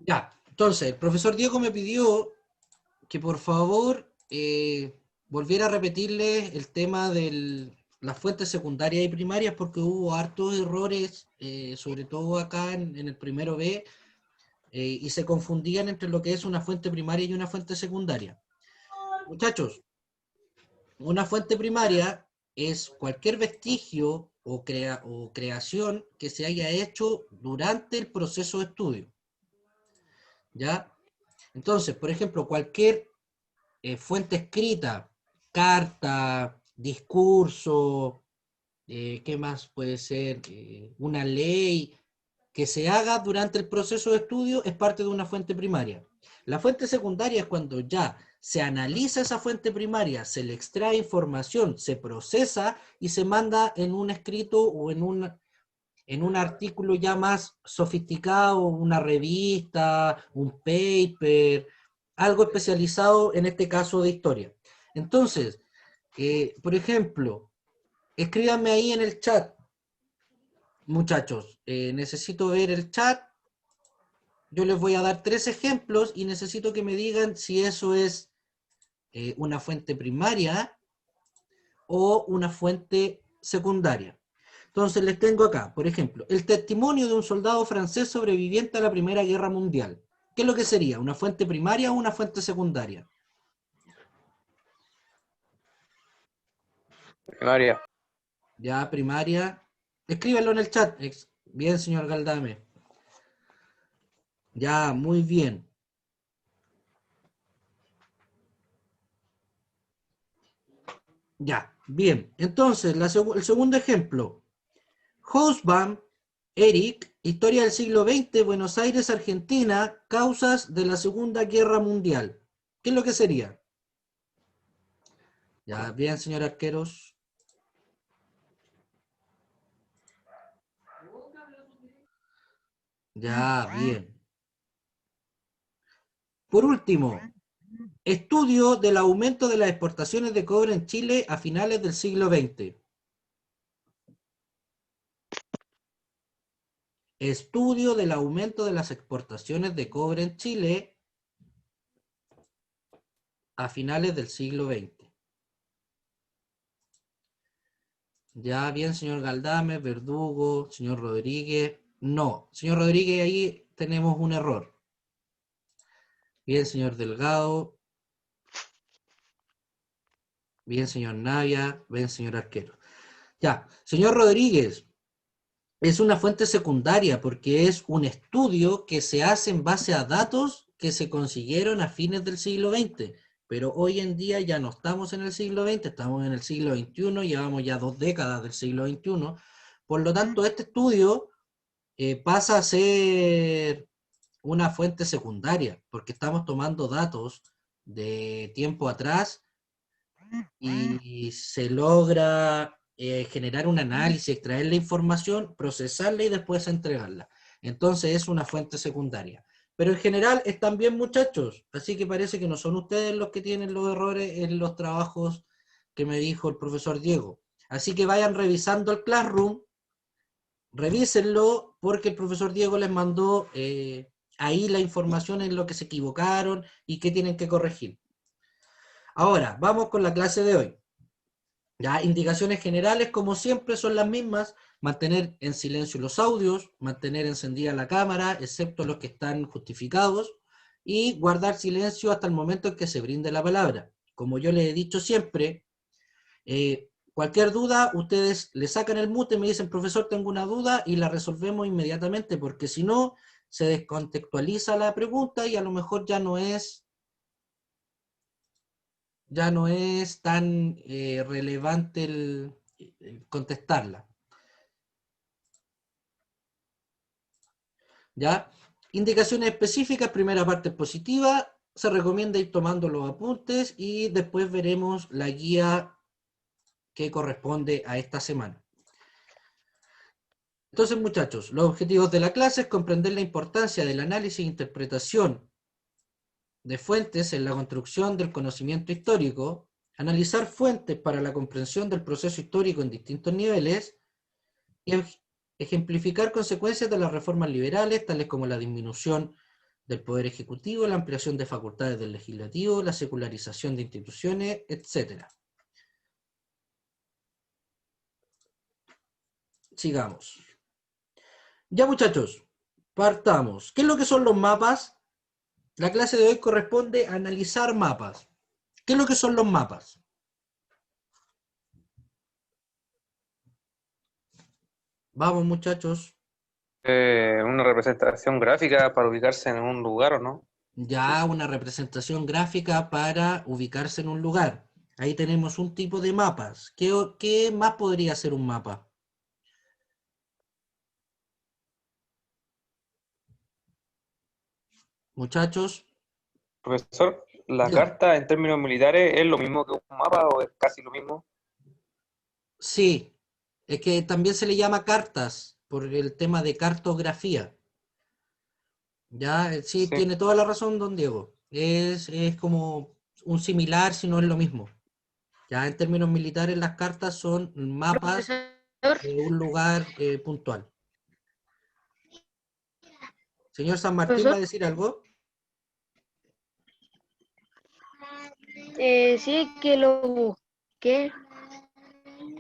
Ya, entonces, el profesor Diego me pidió que por favor volviera a repetirles el tema de las fuentes secundarias y primarias porque hubo hartos errores, sobre todo acá en el primero B, y se confundían entre lo que es una fuente primaria y una fuente secundaria. Muchachos, una fuente primaria es cualquier vestigio o creación que se haya hecho durante el proceso de estudio, ¿ya? Entonces, por ejemplo, cualquier fuente escrita, carta, discurso, ¿qué más puede ser? Una ley que se haga durante el proceso de estudio es parte de una fuente primaria. La fuente secundaria es cuando ya se analiza esa fuente primaria, se le extrae información, se procesa y se manda en un escrito o en un artículo ya más sofisticado, una revista, un paper, algo especializado en este caso de historia. Entonces, por ejemplo, escríbanme ahí en el chat, muchachos, necesito ver el chat, yo les voy a dar 3 ejemplos y necesito que me digan si eso es una fuente primaria o una fuente secundaria. Entonces les tengo acá, por ejemplo, el testimonio de un soldado francés sobreviviente a la Primera Guerra Mundial. ¿Qué es lo que sería? ¿Una fuente primaria o una fuente secundaria? Primaria. Ya, primaria. Escríbanlo en el chat. Bien, señor Galdame. Ya, muy bien. Ya, bien. Entonces, el segundo ejemplo. Hobsbawm, Eric, Historia del siglo XX, Buenos Aires, Argentina, causas de la Segunda Guerra Mundial. ¿Qué es lo que sería? Ya, bien, señor Arqueros. Ya, bien. Por último, estudio del aumento de las exportaciones de cobre en Chile a finales del siglo XX. Estudio del aumento de las exportaciones de cobre en Chile a finales del siglo XX. Ya bien, señor Galdame, Verdugo, señor Rodríguez. No, señor Rodríguez, ahí tenemos un error. Bien, señor Delgado. Bien, señor Navia. Bien, señor Arquero. Ya, señor Rodríguez, es una fuente secundaria porque es un estudio que se hace en base a datos que se consiguieron a fines del siglo XX. Pero hoy en día ya no estamos en el siglo XX, estamos en el siglo XXI, llevamos ya 2 décadas del siglo XXI. Por lo tanto, este estudio pasa a ser una fuente secundaria, porque estamos tomando datos de tiempo atrás y se logra generar un análisis, extraer la información, procesarla y después entregarla. Entonces es una fuente secundaria. Pero en general están bien, muchachos, así que parece que no son ustedes los que tienen los errores en los trabajos que me dijo el profesor Diego. Así que vayan revisando el Classroom, revísenlo porque el profesor Diego les mandó ahí la información en lo que se equivocaron y qué tienen que corregir. Ahora, vamos con la clase de hoy. Ya, indicaciones generales, como siempre, son las mismas: mantener en silencio los audios, mantener encendida la cámara, excepto los que están justificados, y guardar silencio hasta el momento en que se brinde la palabra. Como yo les he dicho siempre, cualquier duda, ustedes le sacan el mute, me dicen, profesor, tengo una duda, y la resolvemos inmediatamente, porque si no, se descontextualiza la pregunta y a lo mejor ya no es tan relevante el contestarla. ¿Ya? Indicaciones específicas, primera parte positiva, se recomienda ir tomando los apuntes y después veremos la guía que corresponde a esta semana. Entonces, muchachos, los objetivos de la clase es comprender la importancia del análisis e interpretación de fuentes en la construcción del conocimiento histórico, analizar fuentes para la comprensión del proceso histórico en distintos niveles y ejemplificar consecuencias de las reformas liberales, tales como la disminución del Poder Ejecutivo, la ampliación de facultades del Legislativo, la secularización de instituciones, etc. Sigamos. Ya muchachos, partamos. ¿Qué es lo que son los mapas? La clase de hoy corresponde a analizar mapas. ¿Qué es lo que son los mapas? Vamos muchachos. Una representación gráfica para ubicarse en un lugar, ¿o no? Ya una representación gráfica para ubicarse en un lugar. Ahí tenemos un tipo de mapas. ¿Qué más podría ser un mapa? Muchachos, Profesor, ¿la dígame. carta en términos militares es lo mismo que un mapa o es casi lo mismo? Sí, es que también se le llama cartas por el tema de cartografía. Ya, sí, Sí. tiene toda la razón, don Diego. Es como un similar, si no es lo mismo. Ya en términos militares, las cartas son mapas Profesor, de un lugar puntual. Señor San Martín, ¿va a profesor, decir algo? sí que lo busqué,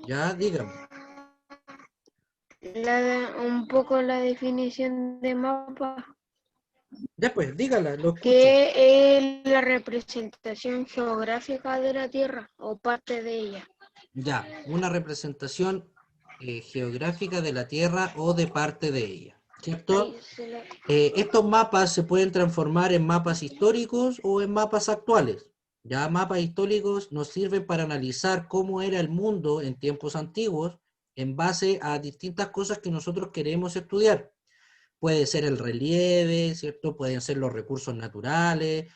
Ya, dígame. un poco la definición de mapa, Ya pues, dígala, lo escucho. que es la representación geográfica de la Tierra o parte de ella. Ya, una representación geográfica de la Tierra o de parte de ella, ¿cierto? Ahí se la... Estos mapas se pueden transformar en mapas históricos o en mapas actuales. Ya mapas históricos nos sirven para analizar cómo era el mundo en tiempos antiguos en base a distintas cosas que nosotros queremos estudiar. Puede ser el relieve, ¿cierto? Pueden ser los recursos naturales,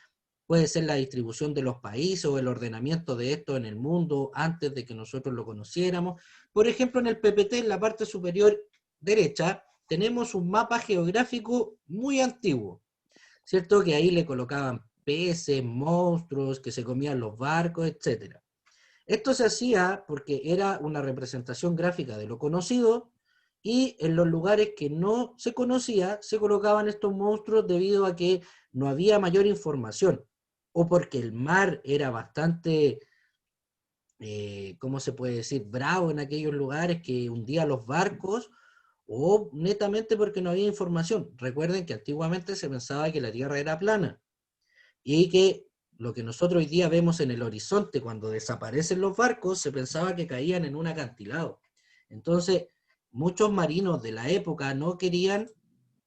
puede ser la distribución de los países o el ordenamiento de esto en el mundo antes de que nosotros lo conociéramos. Por ejemplo, en el PPT, en la parte superior derecha, tenemos un mapa geográfico muy antiguo, ¿cierto? Que ahí le colocaban peces, monstruos, que se comían los barcos, etcétera. Esto se hacía porque era una representación gráfica de lo conocido y en los lugares que no se conocía se colocaban estos monstruos debido a que no había mayor información o porque el mar era bastante, ¿cómo se puede decir?, bravo en aquellos lugares que hundía los barcos o netamente porque no había información. Recuerden que antiguamente se pensaba que la Tierra era plana y que lo que nosotros hoy día vemos en el horizonte cuando desaparecen los barcos, se pensaba que caían en un acantilado. Entonces, muchos marinos de la época no querían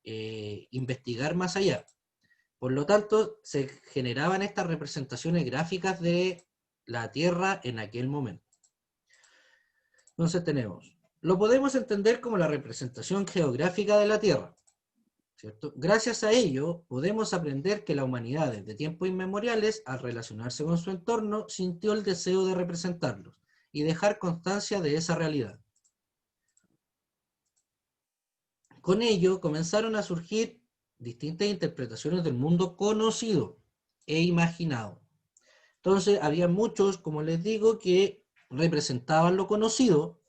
investigar más allá. Por lo tanto, se generaban estas representaciones gráficas de la Tierra en aquel momento. Entonces tenemos, lo podemos entender como la representación geográfica de la Tierra. ¿Cierto? Gracias a ello, podemos aprender que la humanidad desde tiempos inmemoriales, al relacionarse con su entorno, sintió el deseo de representarlos y dejar constancia de esa realidad. Con ello, comenzaron a surgir distintas interpretaciones del mundo conocido e imaginado. Entonces, había muchos, como les digo, que representaban lo conocido.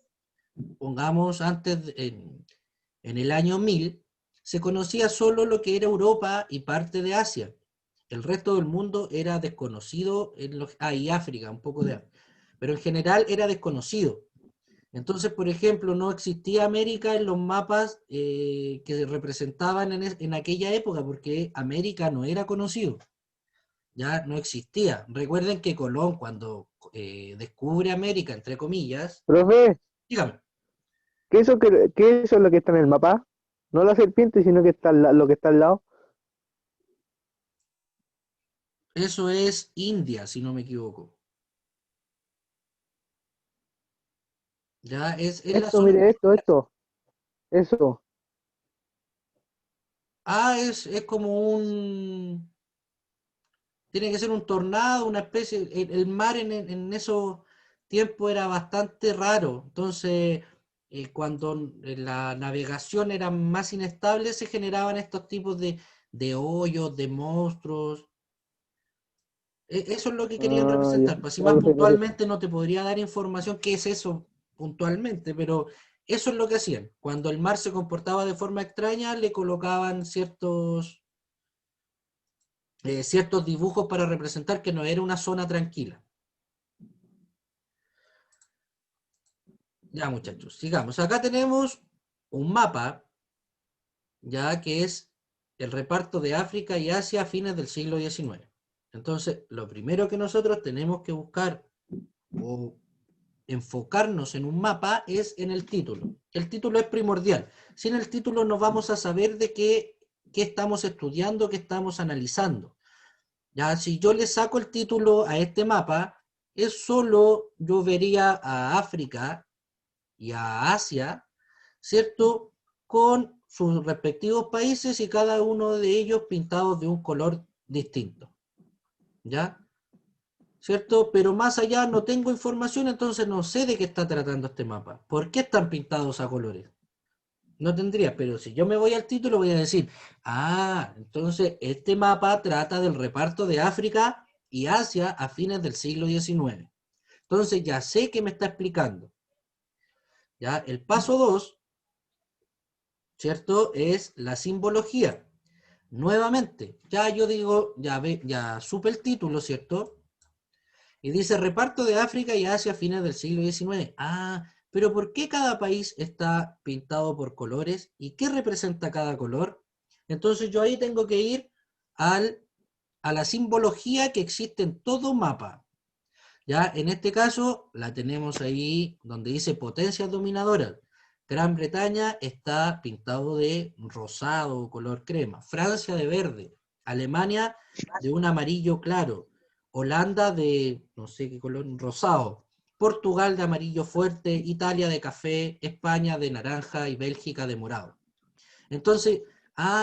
Pongamos antes, en el año 1000, se conocía solo lo que era Europa y parte de Asia. El resto del mundo era desconocido, y África, un poco de África, pero en general era desconocido. Entonces, por ejemplo, no existía América en los mapas que se representaban en aquella época, porque América no era conocido, ya no existía. Recuerden que Colón, cuando descubre América, entre comillas, Profe, dígame, ¿qué eso es lo que está en el mapa? No la serpiente, sino que está lo que está al lado. eso es India, si no me equivoco. Ya es la Esto, zona. mire, esto. Eso. Es como un. Tiene que ser un tornado, una especie. El mar en esos tiempos era bastante raro. Entonces, cuando la navegación era más inestable, se generaban estos tipos de hoyos, de monstruos. Eso es lo que querían Ah, ya, representar. Pues así más algo se parece. puntualmente no te podría dar información qué es eso puntualmente, pero eso es lo que hacían. Cuando el mar se comportaba de forma extraña, le colocaban ciertos ciertos dibujos para representar que no era una zona tranquila. Ya, muchachos, sigamos. Acá tenemos un mapa, ya que es el reparto de África y Asia a fines del siglo XIX. Entonces, lo primero que nosotros tenemos que buscar o enfocarnos en un mapa es en el título. El título es primordial. Sin el título no vamos a saber de qué estamos estudiando, qué estamos analizando. Ya, si yo le saco el título a este mapa, es solo yo vería a África y a Asia, ¿cierto? Con sus respectivos países y cada uno de ellos pintados de un color distinto. ¿Ya? ¿Cierto? Pero más allá no tengo información, entonces no sé de qué está tratando este mapa. ¿Por qué están pintados a colores? No tendría, pero si yo me voy al título voy a decir, entonces este mapa trata del reparto de África y Asia a fines del siglo XIX. Entonces ya sé qué me está explicando. ¿Ya? El paso 2, ¿cierto? Es la simbología. Nuevamente, ya yo digo, ya supe el título, ¿cierto? Y dice reparto de África y Asia a fines del siglo XIX. Pero ¿por qué cada país está pintado por colores? ¿Y qué representa cada color? Entonces yo ahí tengo que ir a la simbología que existe en todo mapa. Ya, en este caso la tenemos ahí donde dice potencias dominadoras. Gran Bretaña está pintado de rosado, color crema. Francia de verde. Alemania de un amarillo claro. Holanda de, no sé qué color, rosado. Portugal de amarillo fuerte. Italia de café. España de naranja y Bélgica de morado. Entonces,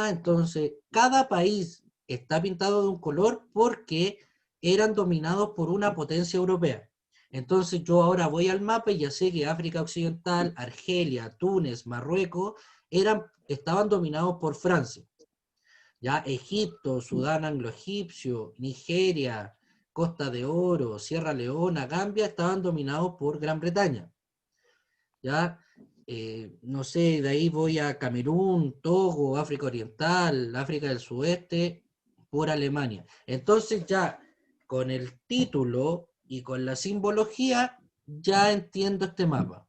entonces cada país está pintado de un color porque eran dominados por una potencia europea. Entonces yo ahora voy al mapa y ya sé que África Occidental, Argelia, Túnez, Marruecos, estaban dominados por Francia. Ya Egipto, Sudán anglo-egipcio, Nigeria, Costa de Oro, Sierra Leona, Gambia, estaban dominados por Gran Bretaña. ¿Ya? No sé, de ahí voy a Camerún, Togo, África Oriental, África del Sudeste, por Alemania. Entonces ya con el título y con la simbología ya entiendo este mapa.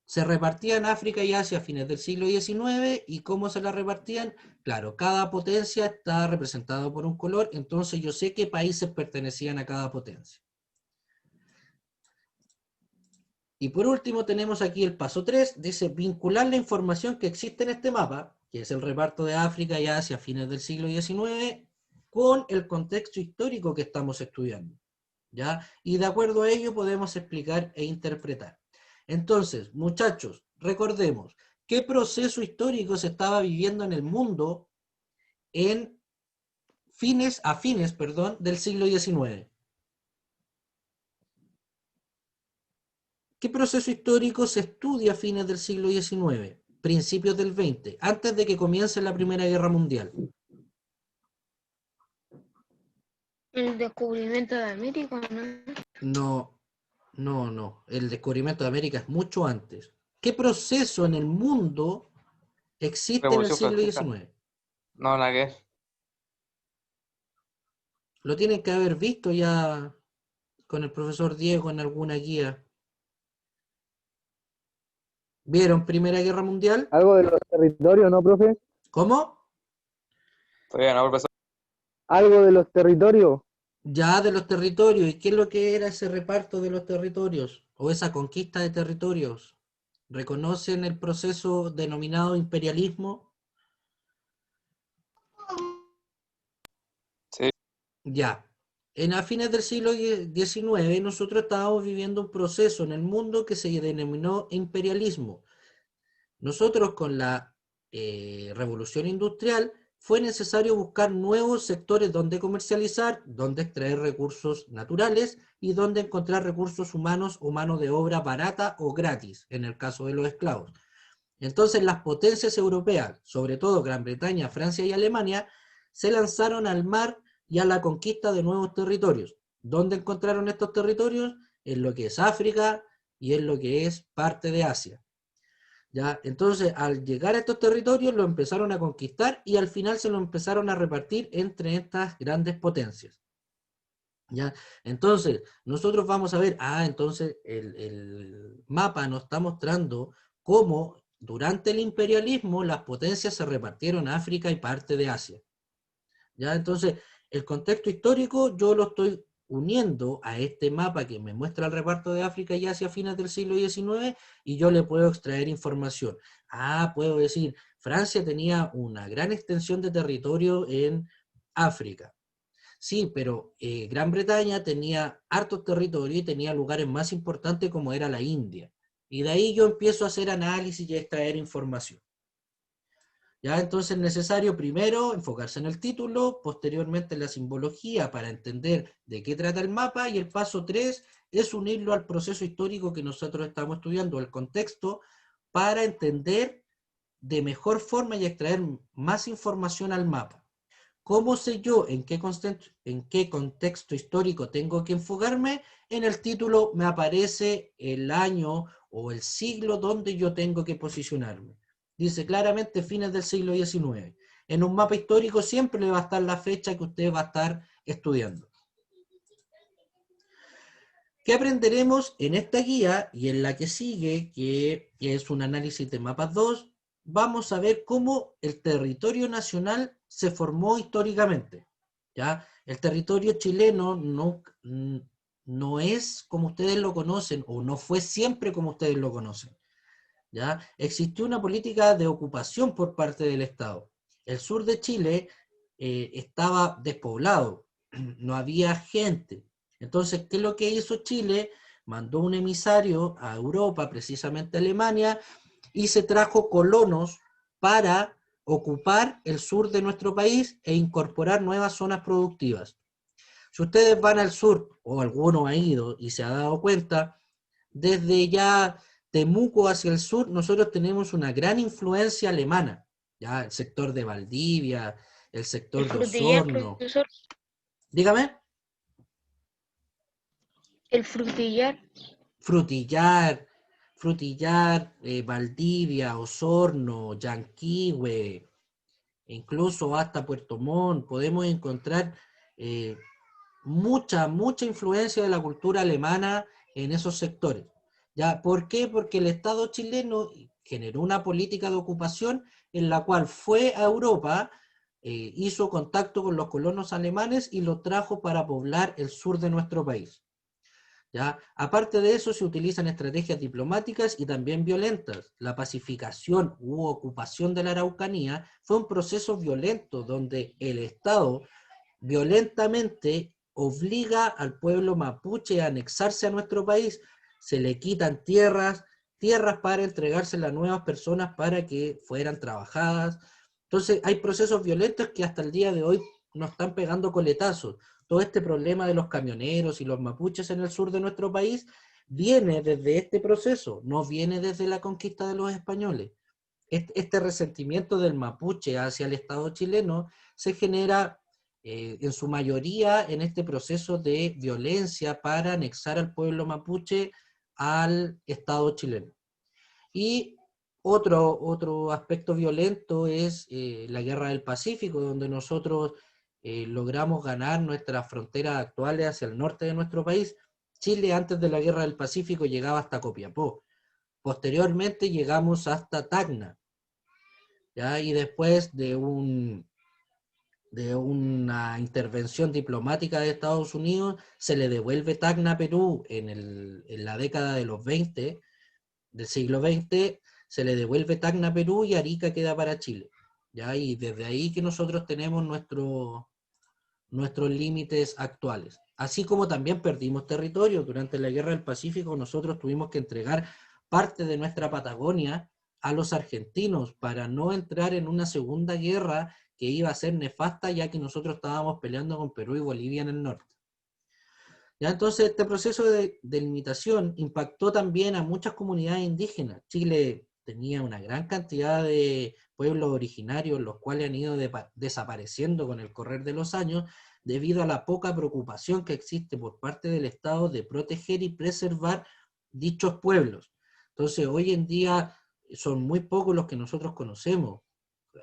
Se repartían África y Asia a fines del siglo XIX y cómo se la repartían. Claro, cada potencia está representada por un color, entonces yo sé qué países pertenecían a cada potencia. Y por último tenemos aquí el paso 3, dice vincular la información que existe en este mapa, que es el reparto de África y Asia a fines del siglo XIX, con el contexto histórico que estamos estudiando. ¿Ya? Y de acuerdo a ello podemos explicar e interpretar. Entonces, muchachos, recordemos, ¿qué proceso histórico se estaba viviendo en el mundo en fines del siglo XIX? ¿Qué proceso histórico se estudia a fines del siglo XIX, principios del XX, antes de que comience la Primera Guerra Mundial? El descubrimiento de América, ¿no? No. El descubrimiento de América es mucho antes. ¿Qué proceso en el mundo existe en el Revolución siglo Francesa. XIX? No, nada que ver. Lo tienen que haber visto ya con el profesor Diego en alguna guía. ¿Vieron Primera Guerra Mundial? Algo de los territorios, ¿no, profe? ¿Cómo? Todavía no, profesor. Algo de los territorios. Ya de los territorios. ¿Y qué es lo que era ese reparto de los territorios? O esa conquista de territorios. ¿Reconocen el proceso denominado imperialismo? Sí. Ya. A fines del siglo XIX nosotros estábamos viviendo un proceso en el mundo que se denominó imperialismo. Nosotros con la revolución industrial fue necesario buscar nuevos sectores donde comercializar, donde extraer recursos naturales y donde encontrar recursos humanos o mano de obra barata o gratis, en el caso de los esclavos. Entonces las potencias europeas, sobre todo Gran Bretaña, Francia y Alemania, se lanzaron al mar y a la conquista de nuevos territorios. ¿Dónde encontraron estos territorios? En lo que es África y en lo que es parte de Asia. ¿Ya? Entonces, al llegar a estos territorios, lo empezaron a conquistar y al final se lo empezaron a repartir entre estas grandes potencias. ¿Ya? Entonces, nosotros vamos a ver, entonces el mapa nos está mostrando cómo durante el imperialismo las potencias se repartieron a África y parte de Asia. ¿Ya? Entonces, el contexto histórico yo lo estoy uniendo a este mapa que me muestra el reparto de África y Asia a fines del siglo XIX y yo le puedo extraer información. Puedo decir, Francia tenía una gran extensión de territorio en África. Sí, pero Gran Bretaña tenía hartos territorios y tenía lugares más importantes como era la India. Y de ahí yo empiezo a hacer análisis y a extraer información. Ya, entonces es necesario primero enfocarse en el título, posteriormente en la simbología para entender de qué trata el mapa, y el paso 3 es unirlo al proceso histórico que nosotros estamos estudiando, el contexto, para entender de mejor forma y extraer más información al mapa. ¿Cómo sé yo en qué contexto histórico tengo que enfocarme? En el título me aparece el año o el siglo donde yo tengo que posicionarme. Dice claramente fines del siglo XIX. En un mapa histórico siempre le va a estar la fecha que usted va a estar estudiando. ¿Qué aprenderemos en esta guía y en la que sigue, que es un análisis de mapas 2? Vamos a ver cómo el territorio nacional se formó históricamente. ¿Ya? El territorio chileno no es como ustedes lo conocen, o no fue siempre como ustedes lo conocen. ¿Ya? Existió una política de ocupación por parte del Estado. El sur de Chile estaba despoblado, no había gente. Entonces, ¿qué es lo que hizo Chile? Mandó un emisario a Europa, precisamente a Alemania, y se trajo colonos para ocupar el sur de nuestro país e incorporar nuevas zonas productivas. Si ustedes van al sur, o alguno ha ido y se ha dado cuenta, desde ya Temuco hacia el sur, nosotros tenemos una gran influencia alemana, ya el sector de Valdivia, el sector El de frutillar, Osorno. profesor. Dígame. El frutillar. Frutillar, Valdivia, Osorno, Yanquihue, incluso hasta Puerto Montt, podemos encontrar mucha influencia de la cultura alemana en esos sectores. ¿Ya? ¿Por qué? Porque el Estado chileno generó una política de ocupación en la cual fue a Europa, hizo contacto con los colonos alemanes y los trajo para poblar el sur de nuestro país. ¿Ya? Aparte de eso, se utilizan estrategias diplomáticas y también violentas. La pacificación u ocupación de la Araucanía fue un proceso violento donde el Estado violentamente obliga al pueblo mapuche a anexarse a nuestro país, se le quitan tierras para entregárselas a nuevas personas para que fueran trabajadas. Entonces hay procesos violentos que hasta el día de hoy nos están pegando coletazos. Todo este problema de los camioneros y los mapuches en el sur de nuestro país viene desde este proceso, no viene desde la conquista de los españoles. Este resentimiento del mapuche hacia el Estado chileno se genera en su mayoría en este proceso de violencia para anexar al pueblo mapuche al Estado chileno. Y otro aspecto violento es la Guerra del Pacífico, donde nosotros logramos ganar nuestras fronteras actuales hacia el norte de nuestro país. Chile antes de la Guerra del Pacífico llegaba hasta Copiapó. Posteriormente llegamos hasta Tacna. ¿Ya? Y después de una intervención diplomática de Estados Unidos, se le devuelve Tacna a Perú en la década de los 20, del siglo XX, se le devuelve Tacna a Perú y Arica queda para Chile. ¿Ya? Y desde ahí que nosotros tenemos nuestros límites actuales. Así como también perdimos territorio. Durante la Guerra del Pacífico nosotros tuvimos que entregar parte de nuestra Patagonia a los argentinos para no entrar en una segunda guerra que iba a ser nefasta, ya que nosotros estábamos peleando con Perú y Bolivia en el norte. ¿Ya? Entonces este proceso de delimitación impactó también a muchas comunidades indígenas. Chile tenía una gran cantidad de pueblos originarios, los cuales han ido desapareciendo con el correr de los años, debido a la poca preocupación que existe por parte del Estado de proteger y preservar dichos pueblos. Entonces hoy en día son muy pocos los que nosotros conocemos.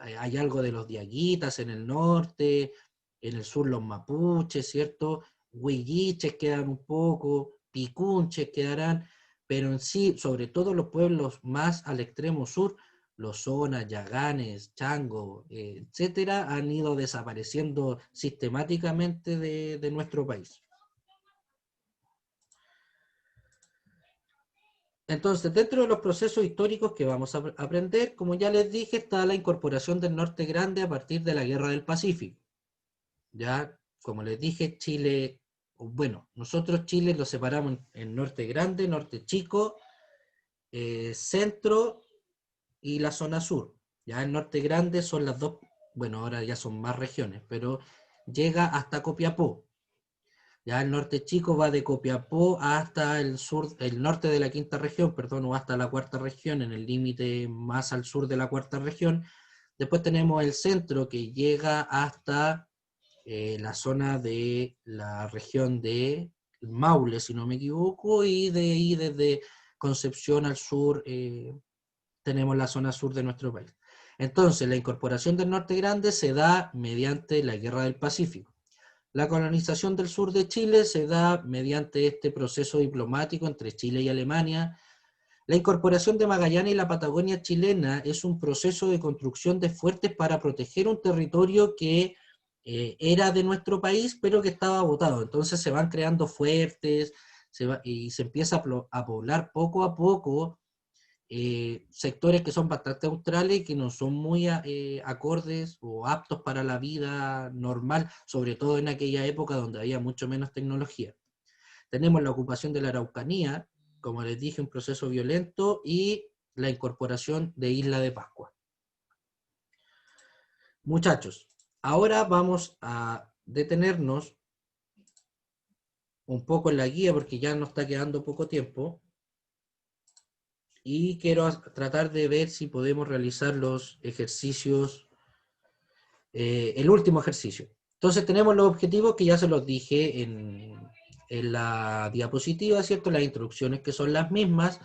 Hay algo de los diaguitas en el norte, en el sur los mapuches, ¿cierto? Huilliches quedan un poco, picunches quedarán, pero en sí, sobre todo los pueblos más al extremo sur, los zonas, yaganes, chango, etcétera, han ido desapareciendo sistemáticamente de nuestro país. Entonces, dentro de los procesos históricos que vamos a aprender, como ya les dije, está la incorporación del Norte Grande a partir de la Guerra del Pacífico. Ya, como les dije, Chile, bueno, nosotros Chile lo separamos en Norte Grande, Norte Chico, Centro y la zona sur. Ya el Norte Grande son las dos, bueno, ahora ya son más regiones, pero llega hasta Copiapó. Ya el Norte Chico va de Copiapó hasta el sur, el norte de la quinta región, perdón, o hasta la cuarta región, en el límite más al sur de la cuarta región. Después tenemos el Centro, que llega hasta la zona de la región de Maule, si no me equivoco, y de ahí desde Concepción al sur tenemos la zona sur de nuestro país. Entonces, la incorporación del Norte Grande se da mediante la Guerra del Pacífico. La colonización del sur de Chile se da mediante este proceso diplomático entre Chile y Alemania. La incorporación de Magallanes y la Patagonia chilena es un proceso de construcción de fuertes para proteger un territorio que era de nuestro país, pero que estaba botado. Entonces se van creando fuertes y se empieza a poblar poco a poco sectores que son bastante australes y que no son muy acordes o aptos para la vida normal, sobre todo en aquella época donde había mucho menos tecnología. Tenemos la ocupación de la Araucanía, como les dije, un proceso violento, y la incorporación de Isla de Pascua. Muchachos, ahora vamos a detenernos un poco en la guía porque ya nos está quedando poco tiempo. Y quiero tratar de ver si podemos realizar los ejercicios, el último ejercicio. Entonces tenemos los objetivos que ya se los dije en la diapositiva, ¿cierto? Las instrucciones que son las mismas.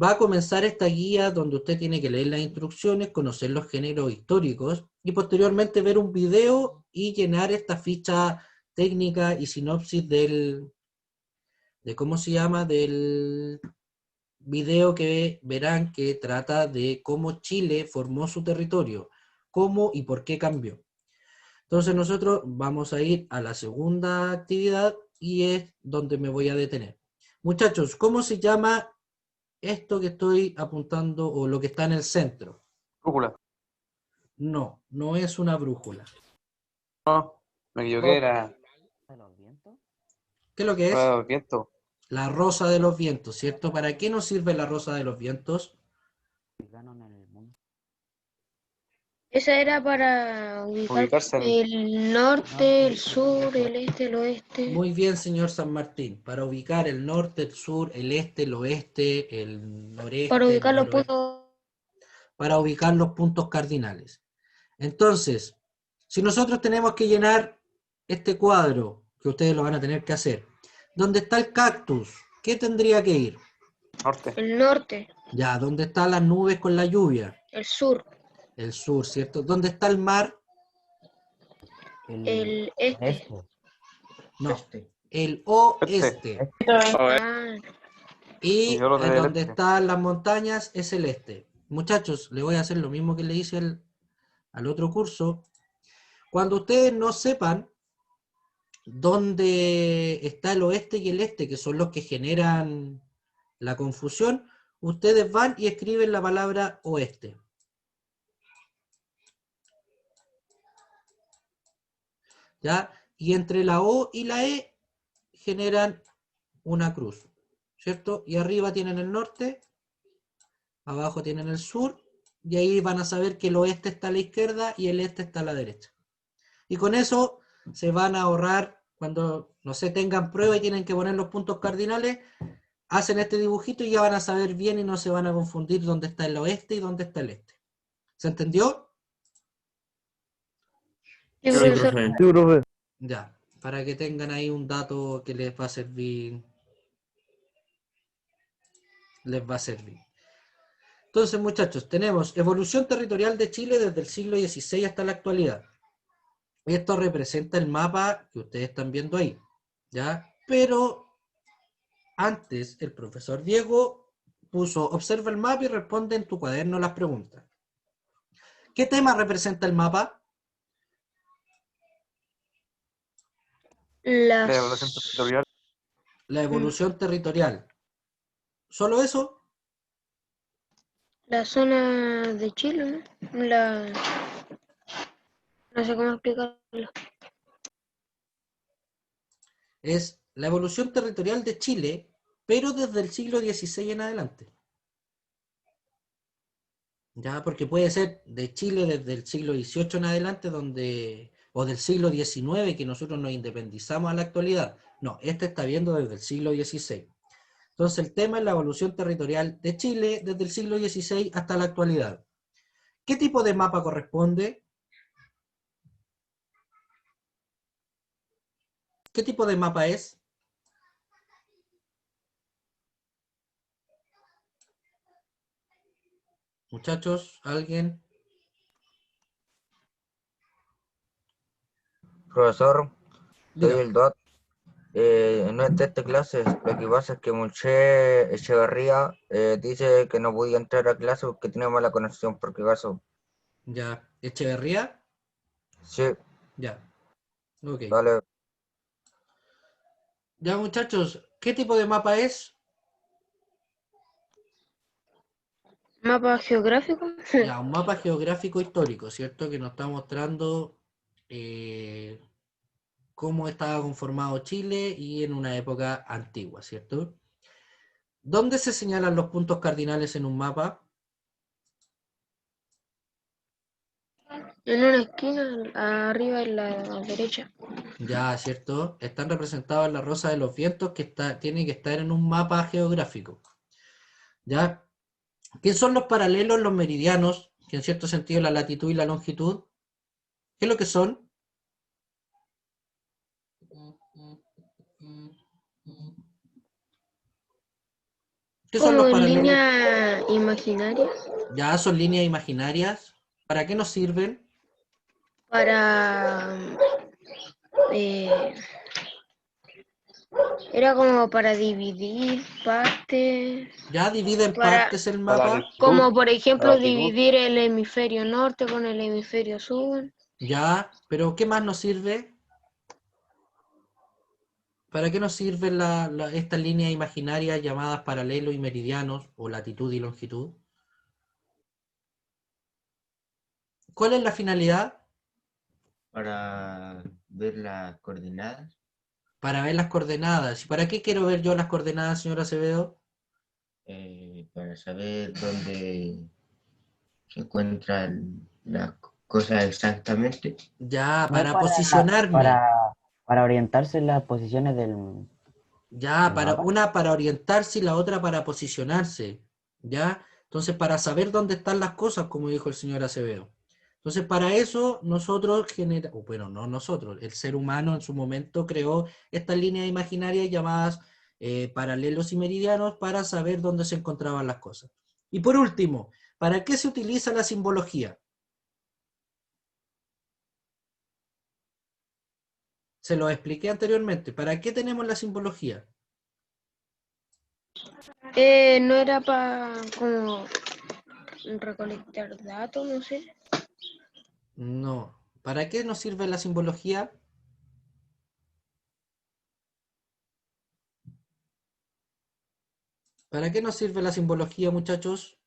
Va a comenzar esta guía donde usted tiene que leer las instrucciones, conocer los géneros históricos y posteriormente ver un video y llenar esta ficha técnica y sinopsis del video que verán que trata de cómo Chile formó su territorio, cómo y por qué cambió. Entonces nosotros vamos a ir a la segunda actividad y es donde me voy a detener. Muchachos, ¿cómo se llama esto que estoy apuntando o lo que está en el centro? Brújula. No, no es una brújula. No, me equivoqué, era ¿Qué es lo que es? el viento. La rosa de los vientos, ¿cierto? ¿Para qué nos sirve la rosa de los vientos? Esa era para ubicar Ubicarse en... el norte, el sur, el este, el oeste. Muy bien, señor San Martín. Para ubicar el norte, el sur, el este, el oeste, el noreste, Para ubicar el los noroeste. puntos. Para ubicar los puntos cardinales. Entonces, si nosotros tenemos que llenar este cuadro, que ustedes lo van a tener que hacer, ¿dónde está el cactus? ¿Qué tendría que ir? norte. El norte, Ya, ¿dónde están las nubes con la lluvia? el sur, El sur, ¿cierto? ¿Dónde está el mar? el este. No, el oeste. Ah, Y yo lo del donde este. están las montañas es el este. Muchachos, le voy a hacer lo mismo que le hice al otro curso. Cuando ustedes no sepan dónde está el oeste y el este, que son los que generan la confusión, ustedes van y escriben la palabra oeste. ¿Ya? Y entre la O y la E generan una cruz, ¿cierto? Y arriba tienen el norte, abajo tienen el sur, y ahí van a saber que el oeste está a la izquierda y el este está a la derecha. Y con eso se van a ahorrar, cuando no se tengan prueba y tienen que poner los puntos cardinales, hacen este dibujito y ya van a saber bien y no se van a confundir dónde está el oeste y dónde está el este. ¿Se entendió? sí, Sí, profesor. profe. Sí, profe. Ya, para que tengan ahí un dato que les va a servir. Les va a servir. Entonces, muchachos, tenemos evolución territorial de Chile desde el siglo XVI hasta la actualidad. Esto representa el mapa que ustedes están viendo ahí, ¿ya? Pero antes el profesor Diego puso, observa el mapa y responde en tu cuaderno las preguntas. ¿Qué tema representa el mapa? La evaluación territorial. La evolución territorial. ¿Solo eso? La zona de Chile, ¿no? No sé cómo explicarlo. Es la evolución territorial de Chile, pero desde el siglo XVI en adelante. Ya, porque puede ser de Chile desde el siglo XVIII en adelante, o del siglo XIX, que nosotros nos independizamos a la actualidad. No, este está viendo desde el siglo XVI. Entonces el tema es la evolución territorial de Chile desde el siglo XVI hasta la actualidad. ¿Qué tipo de mapa corresponde? ¿Qué tipo de mapa es? Muchachos, ¿alguien? Profesor, soy Diga. el DOT. No entré a esta clase. Lo que pasa es que Monché Echeverría dice que no podía entrar a clase porque tenía mala conexión. ¿Por qué caso? Ya. ¿Echeverría? Sí, Ya. Ok. dale. Ya, muchachos, ¿qué tipo de mapa es? ¿Mapa geográfico? Ya, un mapa geográfico histórico, ¿cierto? Que nos está mostrando cómo estaba conformado Chile y en una época antigua, ¿cierto? ¿Dónde se señalan los puntos cardinales en un mapa? En una esquina, arriba en la derecha. Ya, ¿cierto? Están representados en la rosa de los vientos que tiene que estar en un mapa geográfico. ¿Ya? ¿Qué son los paralelos, los meridianos? Que en cierto sentido la latitud y la longitud. ¿Qué es lo que son? ¿Qué son los Como en paralelos? línea imaginaria Ya son líneas imaginarias. ¿Para qué nos sirven? para... eh, era como para dividir partes, Ya divide en para, partes el A la mapa. latitud. como por La ejemplo latitud. dividir el hemisferio norte con el hemisferio sur. Ya, pero ¿qué más nos sirve? ¿Para qué nos sirven estas líneas imaginarias llamadas paralelos y meridianos o latitud y longitud? ¿Cuál es la finalidad? Para ver las coordenadas, Para ver las coordenadas. ¿Y para qué quiero ver yo las coordenadas, señora Acevedo? para saber dónde se encuentran las cosas exactamente. Ya, No es para posicionarme. para orientarse en las posiciones Ya, del mapa. una para orientarse y la otra para posicionarse. ¿Ya? Entonces, para saber dónde están las cosas, como dijo el señor Acevedo. Entonces, para eso nosotros bueno, no nosotros, el ser humano en su momento creó estas líneas imaginarias llamadas paralelos y meridianos para saber dónde se encontraban las cosas. Y por último, ¿para qué se utiliza la simbología? Se lo expliqué anteriormente. ¿Para qué tenemos la simbología? No era para como recolectar datos, no sé. No. ¿Para qué nos sirve la simbología? ¿Para qué nos sirve la simbología, muchachos?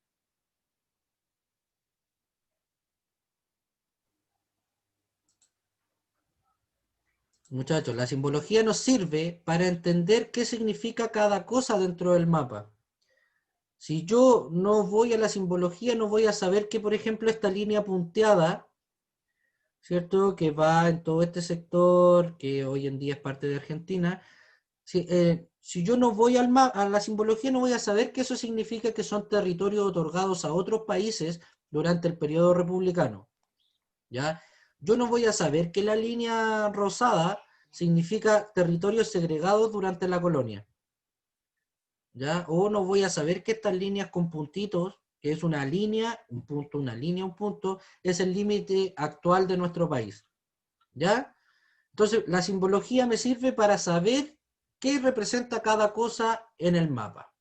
Muchachos, la simbología nos sirve para entender qué significa cada cosa dentro del mapa. Si yo no voy a la simbología, no voy a saber que, por ejemplo, esta línea punteada, ¿cierto? Que va en todo este sector, que hoy en día es parte de Argentina. Si yo no voy a la simbología, no voy a saber que eso significa que son territorios otorgados a otros países durante el periodo republicano. ¿Ya? Yo no voy a saber que la línea rosada significa territorios segregados durante la colonia. ¿Ya? O no voy a saber que estas líneas con puntitos que es una línea, un punto, una línea, un punto, es el límite actual de nuestro país. ¿Ya? Entonces, la simbología me sirve para saber qué representa cada cosa en el mapa.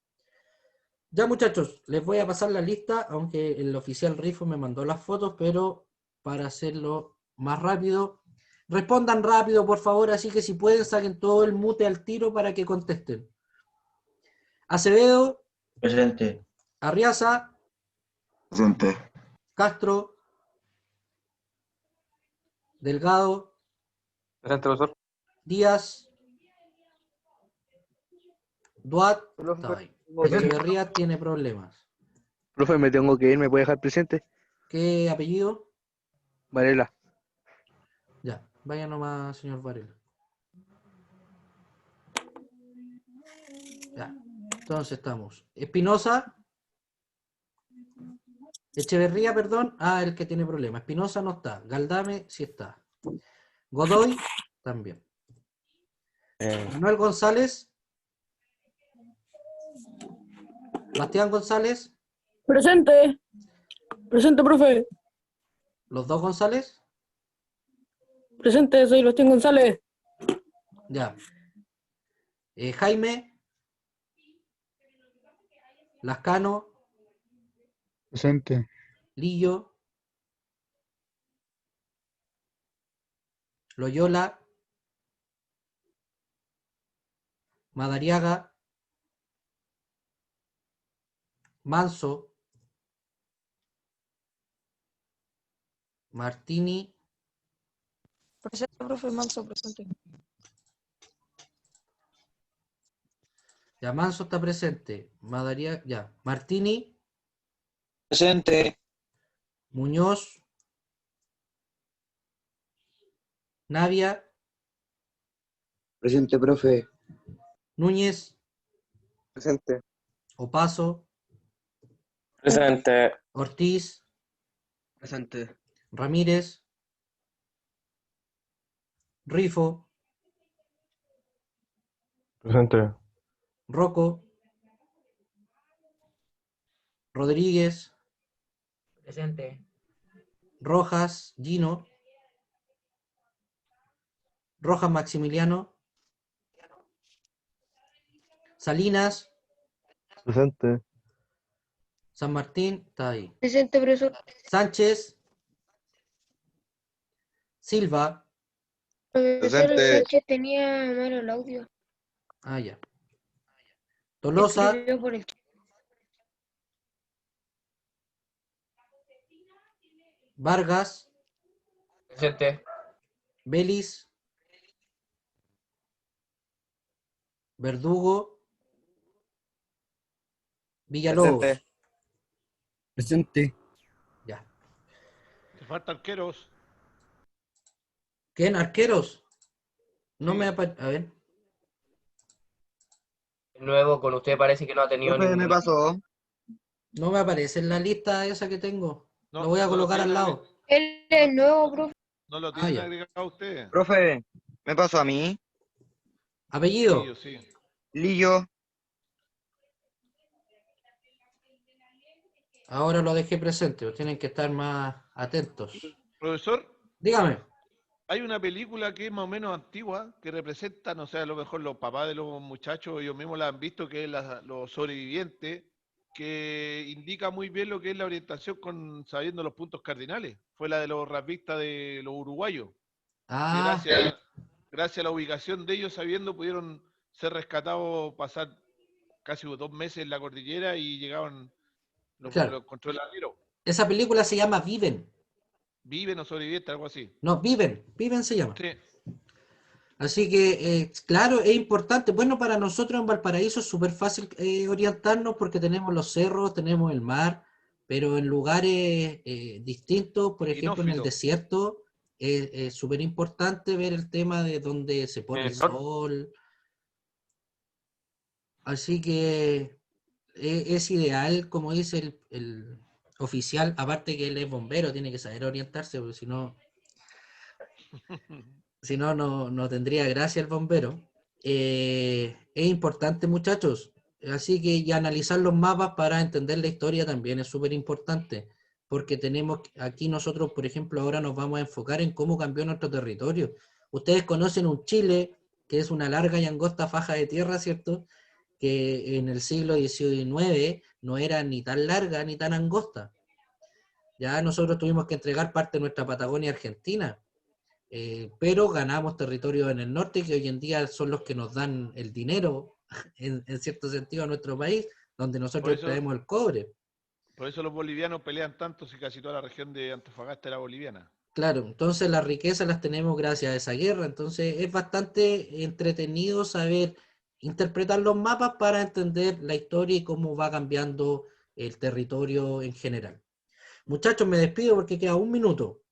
Ya, muchachos, les voy a pasar la lista, aunque el oficial Rifo me mandó las fotos, pero para hacerlo más rápido, respondan rápido, por favor, así que si pueden, saquen todo el mute al tiro para que contesten. Acevedo, Presente. Arriaza, Presente. Castro, Delgado, Presente, profesor. Díaz, Duat, Profe, está ahí. Presente. Echeverría tiene problemas. Profe, me tengo que ir, ¿me puede dejar presente? ¿Qué apellido? Varela. Ya, vaya nomás, señor Varela. Ya, entonces estamos. Espinosa. Echeverría, perdón. Ah, el que tiene problemas. Espinosa no está. Galdame sí está. Godoy también. Manuel González. Bastián González. Presente. Presente, profe. Los dos González. Presente, soy Bastián González. Ya. Jaime. Lascano. Presente. Lillo. Loyola. Madariaga. Manso. Martini. Presente, profe. Manso, presente. Ya, Manso está presente. Madariaga, ya. Martini. Presente. Muñoz. Navia. Presente, profe. Núñez. Presente. Opaso. Presente. Ortiz. Presente. Ramírez. Rifo. Presente. Rocco. Rodríguez. Presente. Rojas. Gino. Rojas Maximiliano. Salinas. Presente. San Martín. Está ahí. Presente, profesor. Sánchez. Silva. Profesor, el Presente. Sánchez tenía malo el audio. Ah, ya. Tolosa. Escribió por el chat. Vargas. Presente. Belis. Verdugo. Villalobos. Presente. Presente. Ya. Te falta arqueros. ¿Quién? ¿Arqueros? No Sí. me aparece. A ver. Nuevo, con usted parece que no ha tenido Profe, me pasó. No me aparece en la lista esa que tengo. No, Lo voy a no colocar al tiene lado. Él es nuevo, profe. No lo Ah, tienen ya. agregado ustedes. Profe, me pasó a mí. Apellido. Sí, yo sí. Lillo. Ahora lo dejé presente. Tienen que estar más atentos. Profesor, Dígame. hay una película que es más o menos antigua, que representa, no sé, a lo mejor los papás de los muchachos, ellos mismos la han visto, que es Los Sobrevivientes, que indica muy bien lo que es la orientación con sabiendo los puntos cardinales. Fue la de los rasvistas de los uruguayos, que Ah, gracias a la ubicación de ellos sabiendo pudieron ser rescatados, pasar casi 2 meses en la cordillera y llegaban, claro. los encontró el alero. Esa película se llama Viven. Viven o sobrevivientes, algo así. No, Viven. Viven se llama. Sí. Así que, claro, es importante. Bueno, para nosotros en Valparaíso es súper fácil orientarnos porque tenemos los cerros, tenemos el mar, pero en lugares distintos, por ejemplo en el Inhóspito. desierto, es súper importante ver el tema de dónde se pone el sol. Así que es ideal, como dice el oficial, aparte que él es bombero, tiene que saber orientarse, porque si no, no tendría gracia el bombero. Es importante, muchachos, Así que y analizar los mapas para entender la historia también es súper importante, porque tenemos aquí nosotros, por ejemplo, ahora nos vamos a enfocar en cómo cambió nuestro territorio. Ustedes conocen un Chile que es una larga y angosta faja de tierra, ¿cierto? Que en el siglo XIX no era ni tan larga ni tan angosta. Ya nosotros tuvimos que entregar parte de nuestra Patagonia Argentina, pero ganamos territorios en el norte que hoy en día son los que nos dan el dinero, en cierto sentido, a nuestro país, donde nosotros extraemos el cobre. Por eso los bolivianos pelean tanto si casi toda la región de Antofagasta era boliviana. Claro, entonces las riquezas las tenemos gracias a esa guerra, entonces es bastante entretenido saber interpretar los mapas para entender la historia y cómo va cambiando el territorio en general. Muchachos, me despido porque queda un minuto.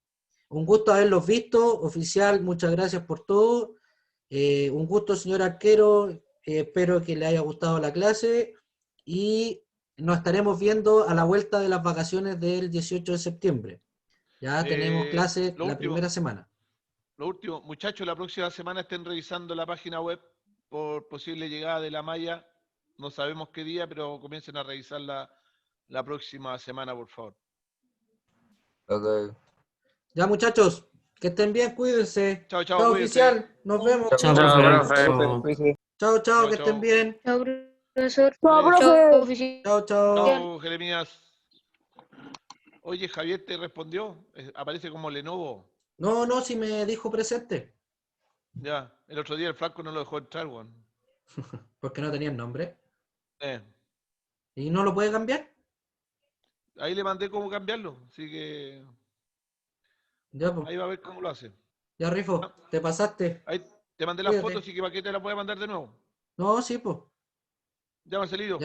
Un gusto haberlos visto, oficial, muchas gracias por todo. Un gusto, señor arquero, espero que le haya gustado la clase y nos estaremos viendo a la vuelta de las vacaciones del 18 de septiembre. Ya tenemos clase la primera semana. Lo último, muchachos, la próxima semana estén revisando la página web por posible llegada de la malla. No sabemos qué día, pero comiencen a revisarla la próxima semana, por favor. Ok. Ya, muchachos, que estén bien, cuídense. Chao, chao, Chao, cuídense. oficial, nos vemos. Chao, profe. Chao, chao, que estén bien. Chao, profesor. Chao, Chao, profe. oficial. Chao, chao. Chao, Jeremías. Oye, Javier te respondió. Aparece como Lenovo. No, si me dijo presente. Ya, el otro día el flaco no lo dejó entrar, weón. Porque no tenía el nombre. ¿Y no lo puede cambiar? Ahí le mandé cómo cambiarlo, así que Ya, pues. ahí va a ver cómo lo hace. Ya, Rifo, te pasaste. Ahí te mandé las Cuídate. fotos, así que para qué te las voy a mandar de nuevo. No, sí, pues. Ya, Marcelino.